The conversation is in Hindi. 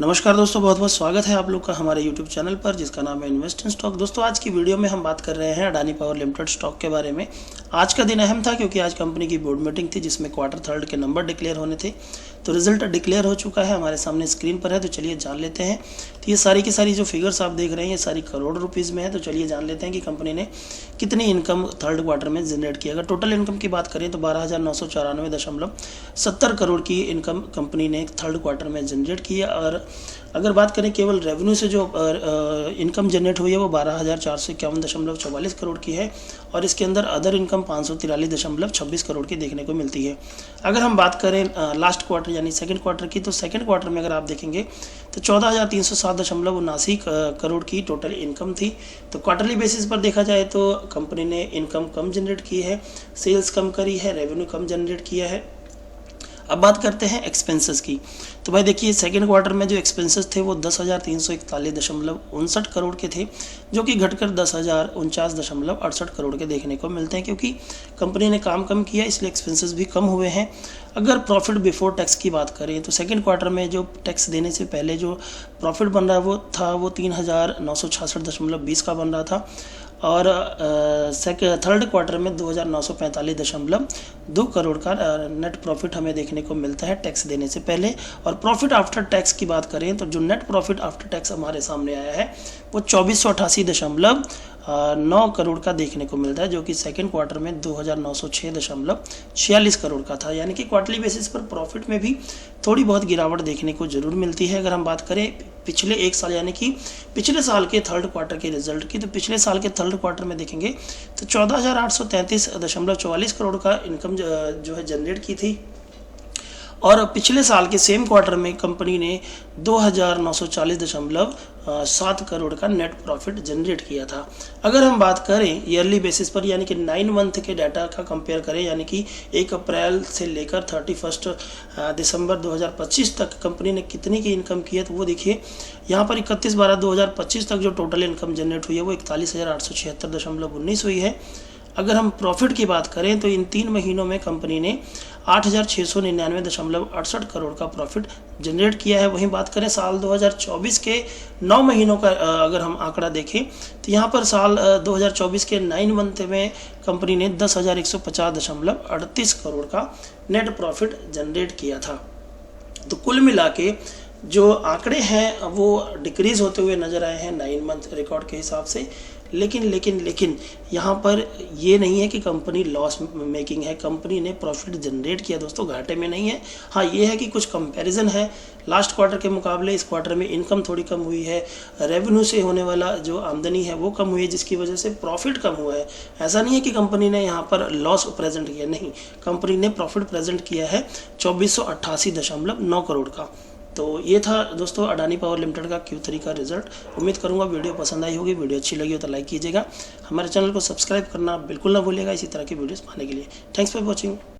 नमस्कार दोस्तों, बहुत बहुत स्वागत है आप लोग का हमारे YouTube चैनल पर जिसका नाम है इन्वेस्ट इन स्टॉक। दोस्तों आज की वीडियो में हम बात कर रहे हैं अडानी पावर लिमिटेड स्टॉक के बारे में। आज का दिन अहम था क्योंकि आज कंपनी की बोर्ड मीटिंग थी जिसमें क्वार्टर थर्ड के नंबर डिक्लेयर होने थे। तो रिजल्ट डिक्लेयर हो चुका है, हमारे सामने स्क्रीन पर है, तो चलिए जान लेते हैं। तो ये सारी की सारी जो फिगर्स आप देख रहे हैं ये सारी करोड़ रुपीज़ में है। तो चलिए जान लेते हैं कि कंपनी ने कितनी इनकम थर्ड क्वार्टर में जनरेट किया। अगर टोटल इनकम की बात करें तो 12,994.70 करोड़ की इनकम कंपनी ने थर्ड क्वार्टर में जनरेट की है। और अगर बात करें केवल रेवेन्यू से जो इनकम जनरेट हुई है वो 12,451.44 करोड़ की है। और इसके अंदर अदर इनकम 543.26 करोड़ की देखने को मिलती है। अगर हम बात करें लास्ट क्वार्टर यानी सेकंड क्वार्टर की, तो सेकंड क्वार्टर में अगर आप देखेंगे तो 14,307.79 करोड़ की टोटल इनकम थी। तो क्वार्टरली बेसिस पर देखा जाए तो कंपनी ने इनकम कम जनरेट की है, सेल्स कम करी है, रेवेन्यू कम जनरेट किया है। अब बात करते हैं एक्सपेंसेस की। तो भाई देखिए सेकेंड क्वार्टर में जो एक्सपेंसेस थे वो 10,341.59 करोड़ के थे, जो कि घटकर 10,049.68 करोड़ के देखने को मिलते हैं, क्योंकि कंपनी ने काम कम किया इसलिए एक्सपेंसेस भी कम हुए हैं। अगर प्रॉफिट बिफोर टैक्स की बात करें तो सेकेंड क्वार्टर में जो टैक्स देने से पहले जो प्रॉफिट बन रहा वो 3,966.20 का बन रहा था। और थर्ड क्वार्टर में 2,945.2 करोड़ का नेट प्रॉफिट हमें देखने को मिलता है टैक्स देने से पहले। और प्रॉफिट आफ्टर टैक्स की बात करें तो जो नेट प्रॉफिट आफ्टर टैक्स हमारे सामने आया है वो 2,488.9 करोड़ का देखने को मिलता है, जो कि सेकेंड क्वार्टर में 2,906.46 करोड़ का था। यानी कि क्वार्टरली बेसिस पर प्रॉफिट में भी थोड़ी बहुत गिरावट देखने को जरूर मिलती है। अगर हम बात करें पिछले एक साल यानी कि पिछले साल के थर्ड क्वार्टर के रिजल्ट की, तो पिछले साल के थर्ड क्वार्टर में देखेंगे तो 14,833.44 करोड़ का इनकम जो है जनरेट की थी। और पिछले साल के सेम क्वार्टर में कंपनी ने 2,940.7 करोड़ का नेट प्रॉफिट जनरेट किया था। अगर हम बात करें ईयरली बेसिस पर यानी कि 9 मंथ के डाटा का कंपेयर करें, यानी कि 1 अप्रैल से लेकर 31 दिसंबर 2025 तक कंपनी ने कितनी की इनकम की है, तो वो देखिए यहाँ पर 31/12/2025 तक जो टोटल इनकम जनरेट हुई है वो 41,876.19 हुई है। अगर हम प्रॉफिट की बात करें तो इन 3 महीनों में कंपनी ने 8,699.68 करोड़ का प्रॉफिट जनरेट किया है। वहीं बात करें साल 2024 के 9 महीनों का अगर हम आंकड़ा देखें तो यहाँ पर साल 2024 के 9 मंथ में कंपनी ने 10,150.38 करोड़ का नेट प्रॉफिट जनरेट किया था। तो कुल मिला के जो आंकड़े हैं वो डिक्रीज होते हुए नजर आए हैं 9 मंथ रिकॉर्ड के हिसाब से। लेकिन यहाँ पर ये नहीं है कि कंपनी लॉस मेकिंग है, कंपनी ने प्रॉफिट जनरेट किया दोस्तों, घाटे में नहीं है। हाँ ये है कि कुछ कंपैरिजन है लास्ट क्वार्टर के मुकाबले इस क्वार्टर में इनकम थोड़ी कम हुई है, रेवेन्यू से होने वाला जो आमदनी है वो कम हुई है, जिसकी वजह से प्रॉफिट कम हुआ है। ऐसा नहीं है कि कंपनी ने यहाँ पर लॉस प्रेजेंट किया, नहीं, कंपनी ने प्रॉफिट प्रेजेंट किया है 2,488.9 करोड़ का। तो ये था दोस्तों अडानी पावर लिमिटेड का Q3 का रिजल्ट। उम्मीद करूंगा वीडियो पसंद आई होगी। वीडियो अच्छी लगी हो तो लाइक कीजिएगा, हमारे चैनल को सब्सक्राइब करना बिल्कुल ना भूलिएगा इसी तरह की वीडियोस पाने के लिए। Thanks for watching.